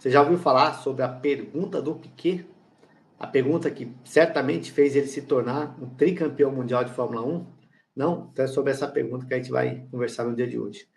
Você já ouviu falar sobre a pergunta do Piquet? A pergunta que certamente fez ele se tornar um tricampeão mundial de Fórmula 1? Não? Então é sobre essa pergunta que a gente vai conversar no dia de hoje.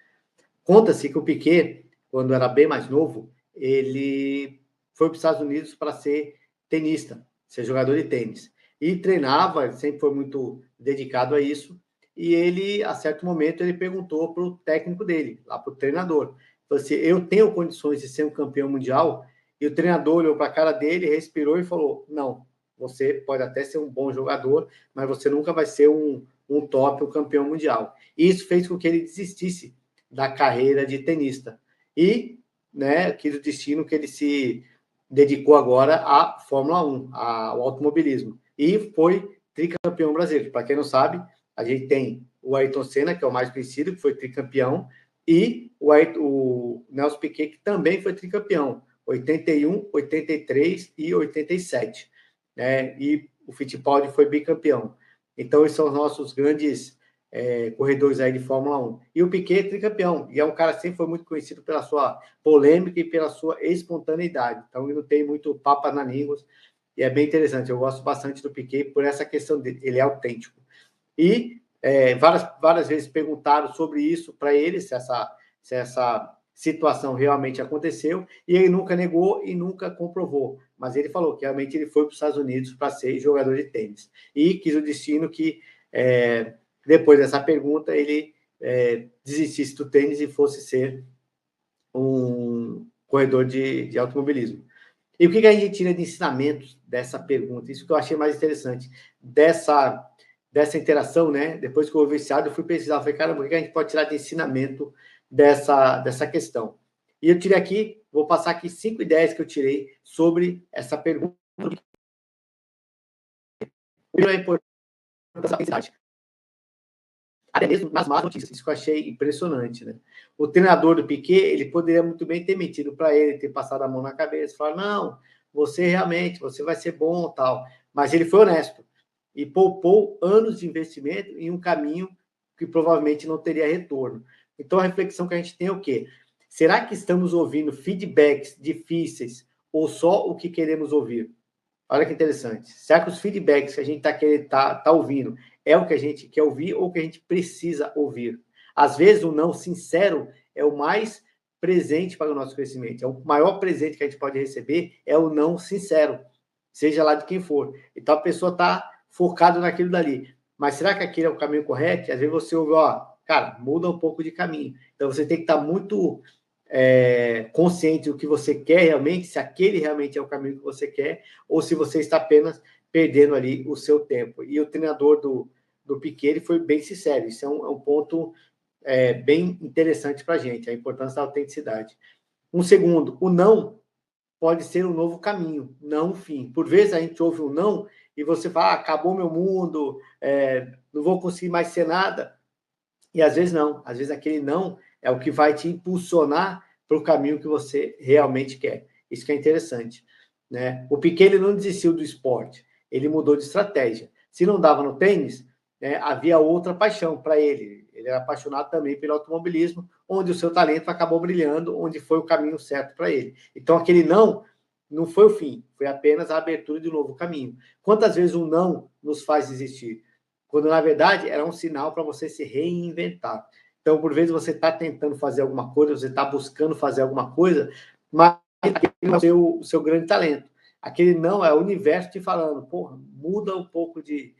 Conta-se que o Piquet, quando era bem mais novo, ele foi para os Estados Unidos para ser tenista, ser jogador de tênis. E treinava, sempre foi muito dedicado a isso. E ele, a certo momento, ele perguntou para o técnico dele, lá para o treinador. Falou assim, eu tenho condições de ser um campeão mundial? E o treinador olhou para a cara dele, respirou e falou, não, você pode até ser um bom jogador, mas você nunca vai ser um top, um campeão mundial. E isso fez com que ele desistisse da carreira de tenista. E, né, quis o destino que ele se dedicou agora à Fórmula 1, ao automobilismo. E foi tricampeão brasileiro. Para quem não sabe, a gente tem o Ayrton Senna, que é o mais conhecido, que foi tricampeão, e o Nelson Piquet, que também foi tricampeão, 81, 83 e 87. Né? E o Fittipaldi foi bicampeão. Então, esses são os nossos grandes corredores aí de Fórmula 1. E o Piquet é tricampeão, e é um cara que sempre foi muito conhecido pela sua polêmica e pela sua espontaneidade. Então, ele não tem muito papo na língua, e é bem interessante. Eu gosto bastante do Piquet por essa questão dele, ele é autêntico. E várias vezes perguntaram sobre isso para ele, se essa situação realmente aconteceu, e ele nunca negou e nunca comprovou. Mas ele falou que realmente ele foi para os Estados Unidos para ser jogador de tênis. E quis o destino que depois dessa pergunta, ele desistisse do tênis e fosse ser um corredor de automobilismo. E o que a gente tira de ensinamentos dessa pergunta? Isso que eu achei mais interessante, dessa interação, né? Depois que eu ouvi esse áudio, eu fui pesquisar, falei, caramba, o que a gente pode tirar de ensinamento dessa questão? E eu tirei aqui, vou passar aqui 5 ideias que eu tirei sobre essa pergunta. Primeiro, a importância da felicidade. Até mesmo nas más notícias, isso que eu achei impressionante, né? O treinador do Piquet, ele poderia muito bem ter mentido para ele, ter passado a mão na cabeça, falar, não, você realmente, você vai ser bom, tal. Mas ele foi honesto e poupou anos de investimento em um caminho que provavelmente não teria retorno. Então, a reflexão que a gente tem é o quê? Será que estamos ouvindo feedbacks difíceis ou só o que queremos ouvir? Olha que interessante. Será que os feedbacks que a gente tá ouvindo é o que a gente quer ouvir ou o que a gente precisa ouvir? Às vezes, o não sincero é o mais presente para o nosso crescimento. É o maior presente que a gente pode receber é o não sincero, seja lá de quem for. Então, a pessoa está focada naquilo dali. Mas será que aquele é o caminho correto? Às vezes você ouve, ó, cara, muda um pouco de caminho. Então, você tem que estar muito consciente do que você quer realmente, se aquele realmente é o caminho que você quer, ou se você está apenas perdendo ali o seu tempo. E o treinador do Piquet, ele foi bem sincero. Isso é um ponto bem interessante para a gente, a importância da autenticidade. Um segundo, o não pode ser um novo caminho, não um fim. Por vezes a gente ouve um não e você fala, acabou meu mundo, não vou conseguir mais ser nada. E às vezes não. Às vezes aquele não é o que vai te impulsionar para o caminho que você realmente quer. Isso que é interessante. Né? O Piquet ele não desistiu do esporte, ele mudou de estratégia. Se não dava no tênis, né, havia outra paixão para ele. Ele era apaixonado também pelo automobilismo, onde o seu talento acabou brilhando, onde foi o caminho certo para ele. Então, aquele não foi o fim, foi apenas a abertura de um novo caminho. Quantas vezes um não nos faz desistir? Quando, na verdade, era um sinal para você se reinventar. Então, por vezes, você está tentando fazer alguma coisa, você está buscando fazer alguma coisa, mas aquele não é o seu grande talento. Aquele não é o universo te falando, porra, muda um pouco de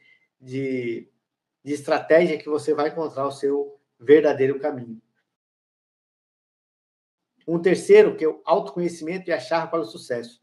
estratégia que você vai encontrar o seu verdadeiro caminho. Um terceiro, que é o autoconhecimento e a chave para o sucesso.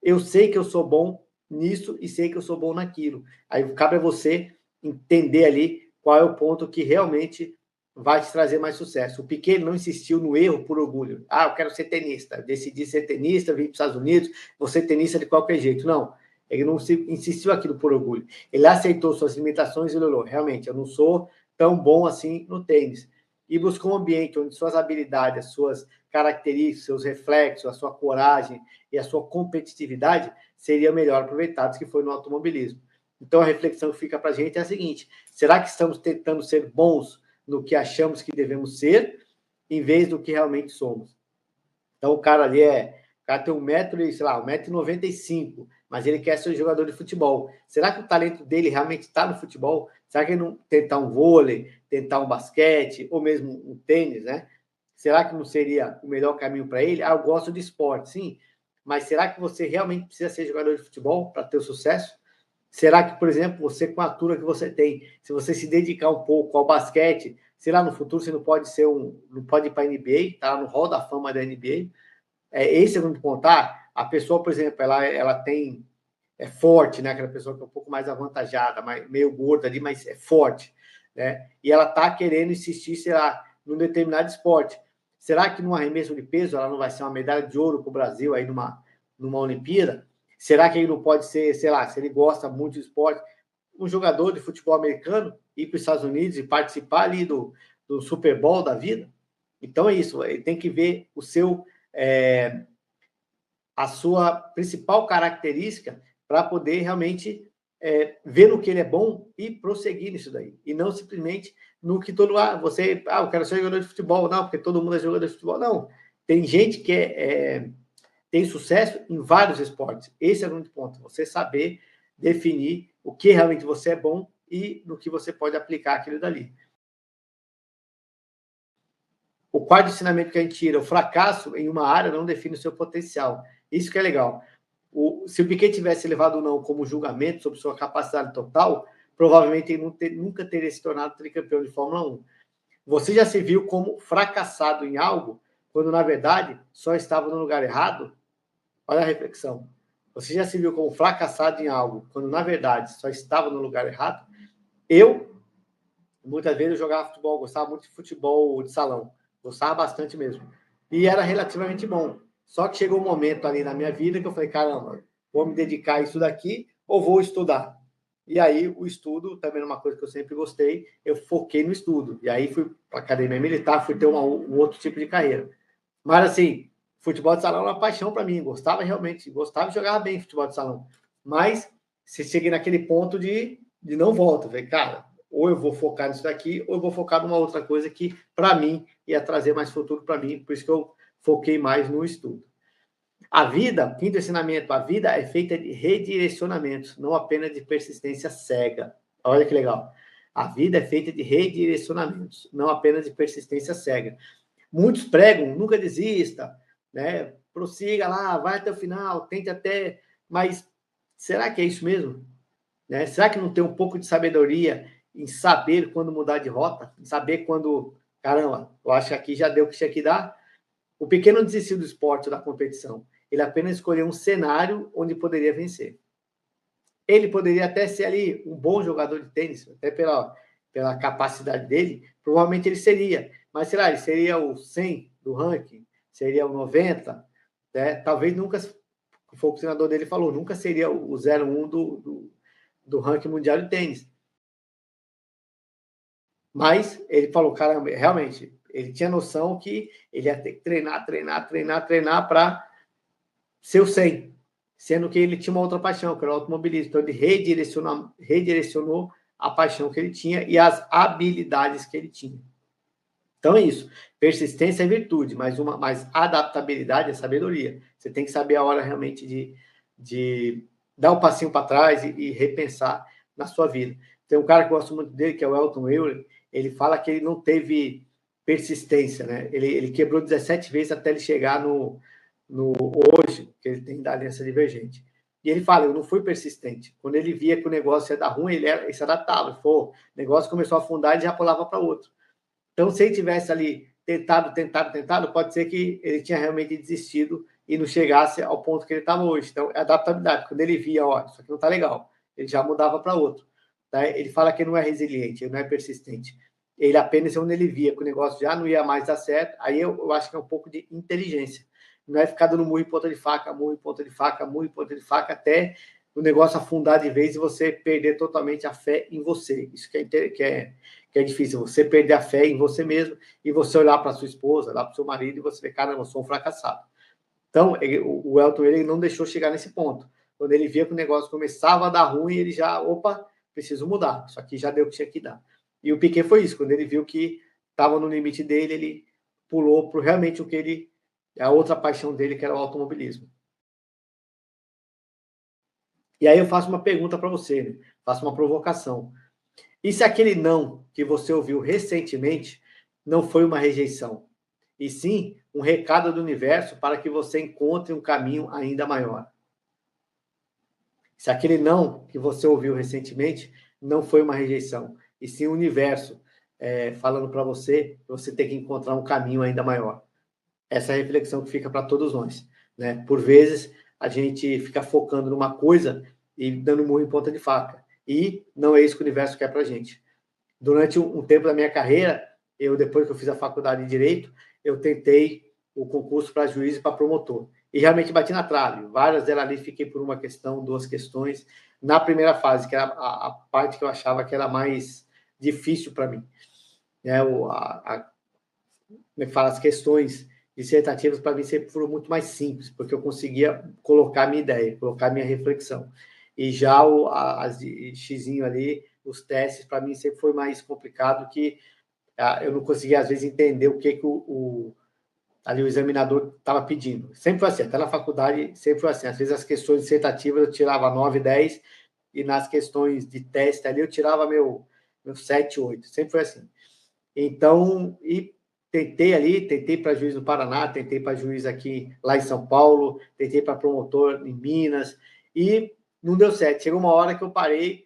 Eu sei que eu sou bom nisso e sei que eu sou bom naquilo. Aí cabe a você entender ali qual é o ponto que realmente vai te trazer mais sucesso. O Piquet não insistiu no erro por orgulho. Ah, eu quero ser tenista. Decidi ser tenista, vim para os Estados Unidos, vou ser tenista de qualquer jeito. Não, ele não insistiu aquilo por orgulho. Ele aceitou suas limitações e olhou, realmente, eu não sou tão bom assim no tênis. E buscou um ambiente onde suas habilidades, suas características, seus reflexos, a sua coragem e a sua competitividade seriam melhor aproveitados, que foi no automobilismo. Então, a reflexão que fica para a gente é a seguinte: será que estamos tentando ser bons no que achamos que devemos ser, em vez do que realmente somos? Então, o cara ali O cara tem 1 metro, sei lá, 1,95 m, mas ele quer ser jogador de futebol. Será que o talento dele realmente está no futebol? Será que ele não tentar um vôlei, tentar um basquete, ou mesmo um tênis, né? Será que não seria o melhor caminho para ele? Ah, eu gosto de esporte, sim, mas será que você realmente precisa ser jogador de futebol para ter o sucesso? Será que, por exemplo, você com a altura que você tem, se você se dedicar um pouco ao basquete, sei lá, no futuro você não pode ser não pode ir para a NBA, tá no hall da fama da NBA. Esse é o ponto. A pessoa, por exemplo, ela é forte, né? Aquela pessoa que é um pouco mais avantajada, meio gorda ali, mas é forte, né? E ela tá querendo insistir, sei lá, num determinado esporte. Será que num arremesso de peso ela não vai ser uma medalha de ouro para o Brasil aí numa Olimpíada? Será que ele não pode ser, sei lá, se ele gosta muito de esporte, um jogador de futebol americano ir para os Estados Unidos e participar ali do Super Bowl da vida? Então é isso, ele tem que ver a sua principal característica para poder realmente ver no que ele é bom e prosseguir nisso daí. E não simplesmente no que eu quero ser jogador de futebol, não, porque todo mundo é jogador de futebol. Não, tem gente que tem sucesso em vários esportes. Esse é o grande ponto, você saber definir o que realmente você é bom e no que você pode aplicar aquilo dali. O quarto ensinamento que a gente tira, o fracasso em uma área não define o seu potencial. Isso que é legal. Se o Piquet tivesse levado o não como julgamento sobre sua capacidade total, provavelmente ele nunca teria se tornado tricampeão de Fórmula 1. Você já se viu como fracassado em algo, quando na verdade só estava no lugar errado? Olha a reflexão. Você já se viu como fracassado em algo, quando na verdade só estava no lugar errado? Muitas vezes eu jogava futebol, gostava muito de futebol de salão, gostava bastante mesmo. E era relativamente bom. Só que chegou um momento ali na minha vida que eu falei, caramba, vou me dedicar a isso daqui ou vou estudar? E aí o estudo também é uma coisa que eu sempre gostei, eu foquei no estudo. E aí fui para a academia militar, fui ter um outro tipo de carreira. Mas assim, futebol de salão era uma paixão para mim, gostava de jogar bem futebol de salão. Mas se cheguei naquele ponto de não volta, falei, cara, ou eu vou focar nisso daqui, ou eu vou focar numa outra coisa que, para mim, ia trazer mais futuro para mim. Por isso que eu foquei mais no estudo. A vida, quinto ensinamento, a vida é feita de redirecionamentos, não apenas de persistência cega. Olha que legal. A vida é feita de redirecionamentos, não apenas de persistência cega. Muitos pregam, nunca desista, né? Prossiga lá, vai até o final, tente até. Mas será que é isso mesmo? Né? Será que não tem um pouco de sabedoria em saber quando mudar de rota? Em saber quando, caramba, eu acho que aqui já deu o que tinha que dar? O pequeno desistiu do esporte, da competição. Ele apenas escolheu um cenário onde poderia vencer. Ele poderia até ser ali um bom jogador de tênis, até pela capacidade dele, provavelmente ele seria. Mas, sei lá, ele seria o 100 do ranking, seria o 90, né? Talvez nunca, foi o que o treinador dele falou, nunca seria o 01 do ranking mundial de tênis. Mas ele falou, caramba, realmente, ele tinha noção que ele ia ter que treinar para ser o 100, sendo que ele tinha uma outra paixão, que era o automobilismo. Então, ele redirecionou a paixão que ele tinha e as habilidades que ele tinha. Então, é isso. Persistência é virtude, mas adaptabilidade é sabedoria. Você tem que saber a hora realmente de dar um passinho para trás e repensar na sua vida. Tem um cara que eu gosto muito dele, que é o Elton Euler. Ele fala que ele não teve persistência, né? Ele quebrou 17 vezes até ele chegar no hoje, que ele tem da Aliança Divergente. E ele fala, eu não fui persistente. Quando ele via que o negócio ia dar ruim, ele se adaptava. O negócio começou a afundar, ele já pulava para outro. Então, se ele tivesse ali tentado, pode ser que ele tinha realmente desistido e não chegasse ao ponto que ele estava hoje. Então, é adaptabilidade. Quando ele via, isso aqui não está legal, ele já mudava para outro. Tá? Ele fala que ele não é resiliente, ele não é persistente. Ele apenas, quando ele via que o negócio já não ia mais dar certo, aí eu acho que é um pouco de inteligência. Não é ficar dando murro em ponta de faca, murro em ponta de faca, murro em ponta de faca, até o negócio afundar de vez e você perder totalmente a fé em você. Isso que é difícil, você perder a fé em você mesmo e você olhar para sua esposa, olhar para o seu marido e você ver, caramba, eu sou um fracassado. Então, o Elton, ele não deixou chegar nesse ponto. Quando ele via que o negócio começava a dar ruim, ele já, preciso mudar. Isso aqui já deu o que tinha que dar. E o Piquet foi isso. Quando ele viu que estava no limite dele, ele pulou para realmente o que ele a outra paixão dele, que era o automobilismo. E aí eu faço uma pergunta para você, né? Faço uma provocação. E se aquele não que você ouviu recentemente não foi uma rejeição, e sim um recado do universo para que você encontre um caminho ainda maior? Se aquele não que você ouviu recentemente não foi uma rejeição, e sim o universo falando para você que você tem que encontrar um caminho ainda maior. Essa é a reflexão que fica para todos nós, né? Por vezes, a gente fica focando numa coisa e dando murro em ponta de faca. E não é isso que o universo quer para a gente. Durante um tempo da minha carreira, depois que eu fiz a faculdade de Direito, eu tentei o concurso para juiz e para promotor. E realmente bati na trave. Várias delas ali fiquei por uma questão, duas questões. Na primeira fase, que era a parte que eu achava que era mais difícil para mim. Né? Como é que fala? As questões dissertativas, para mim, sempre foram muito mais simples, porque eu conseguia colocar minha ideia, colocar minha reflexão. E já as de xizinho ali, os testes, para mim, sempre foi mais complicado, que eu não conseguia, às vezes, entender o que ali o examinador estava pedindo. Sempre foi assim, até na faculdade, sempre foi assim. Às vezes, as questões dissertativas eu tirava 9, 10, e nas questões de teste ali eu tirava meu 7, 8. Sempre foi assim. Então, tentei para juiz no Paraná, tentei para juiz aqui lá em São Paulo, tentei para promotor em Minas, e não deu certo. Chegou uma hora que eu parei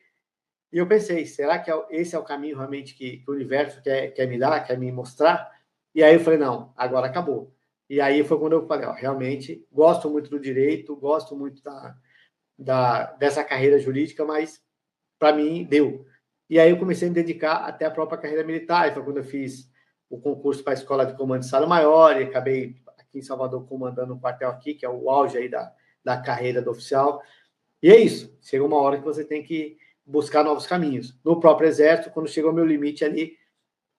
e eu pensei, será que esse é o caminho realmente que o universo quer me dar, quer me mostrar? E aí eu falei, não, agora acabou. E aí foi quando eu falei, ó, realmente gosto muito do direito, gosto muito dessa carreira jurídica, mas para mim deu. E aí eu comecei a me dedicar até a própria carreira militar. E foi quando eu fiz o concurso para a Escola de Comando de Estado-Maior e acabei aqui em Salvador comandando um quartel aqui, que é o auge aí da carreira do oficial. E é isso. Chega uma hora que você tem que buscar novos caminhos. No próprio Exército, quando chegou o meu limite ali,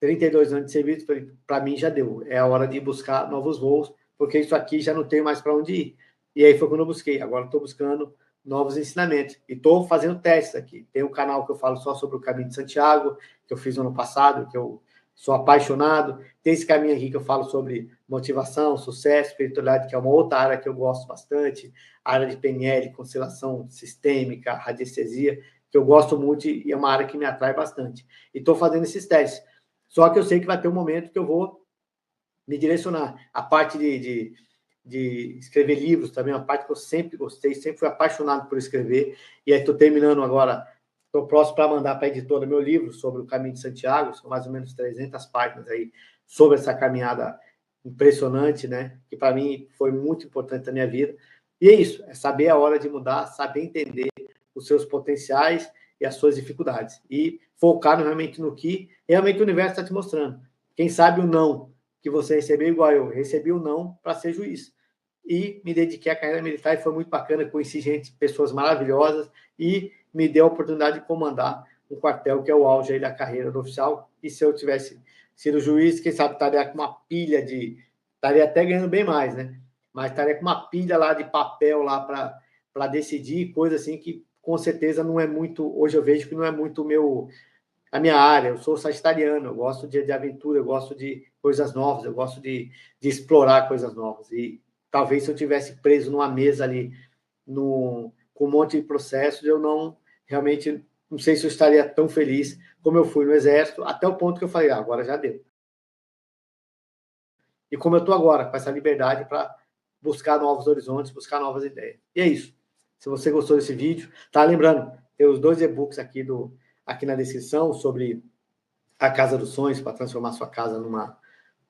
32 anos de serviço, para mim já deu. É a hora de buscar novos voos, porque isso aqui já não tem mais para onde ir. E aí foi quando eu busquei. Agora estou buscando novos ensinamentos. E estou fazendo testes aqui. Tem um canal que eu falo só sobre o Caminho de Santiago, que eu fiz no ano passado, que eu sou apaixonado. Tem esse caminho aqui que eu falo sobre motivação, sucesso, espiritualidade, que é uma outra área que eu gosto bastante. A área de PNL, constelação sistêmica, radiestesia, que eu gosto muito e é uma área que me atrai bastante. E estou fazendo esses testes. Só que eu sei que vai ter um momento que eu vou me direcionar. A parte de escrever livros também é uma parte que eu sempre gostei, sempre fui apaixonado por escrever. E aí estou terminando agora, estou próximo para mandar para a editora meu livro sobre o Caminho de Santiago, são mais ou menos 300 páginas aí sobre essa caminhada impressionante, né? Que para mim foi muito importante na minha vida. E é isso, é saber a hora de mudar, saber entender os seus potenciais e as suas dificuldades. E focar realmente no que realmente o universo está te mostrando. Quem sabe o não que você recebeu, igual eu, recebi o não para ser juiz. E me dediquei à carreira militar e foi muito bacana, conheci gente, pessoas maravilhosas e me deu a oportunidade de comandar um quartel que é o auge aí da carreira do oficial. E se eu tivesse sido juiz, quem sabe estaria com uma pilha estaria até ganhando bem mais, né? Mas estaria com uma pilha lá de papel lá para decidir, coisa assim que com certeza não é muito, hoje eu vejo que não é muito a minha área. Eu sou sagitariano, eu gosto de aventura, eu gosto de coisas novas, eu gosto de explorar coisas novas. E talvez se eu tivesse preso numa mesa ali, com um monte de processos, eu não realmente, não sei se eu estaria tão feliz como eu fui no Exército, até o ponto que eu falei, agora já deu. E como eu estou agora, com essa liberdade para buscar novos horizontes, buscar novas ideias. E é isso. Se você gostou desse vídeo, tá? Lembrando, tem os 2 e-books aqui na descrição sobre a Casa dos Sonhos, para transformar sua casa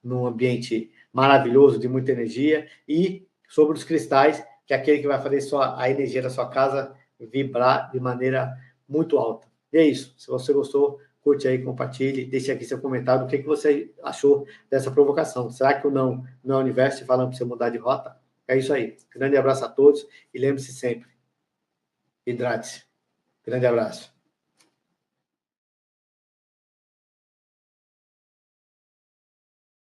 num ambiente maravilhoso, de muita energia, e sobre os cristais, que é aquele que vai fazer a energia da sua casa vibrar de maneira muito alta. E é isso. Se você gostou, curte aí, compartilhe, deixe aqui seu comentário, o que você achou dessa provocação. Será que o não é o universo falando para você mudar de rota? É isso aí. Grande abraço a todos e lembre-se sempre, hidrate-se. Grande abraço.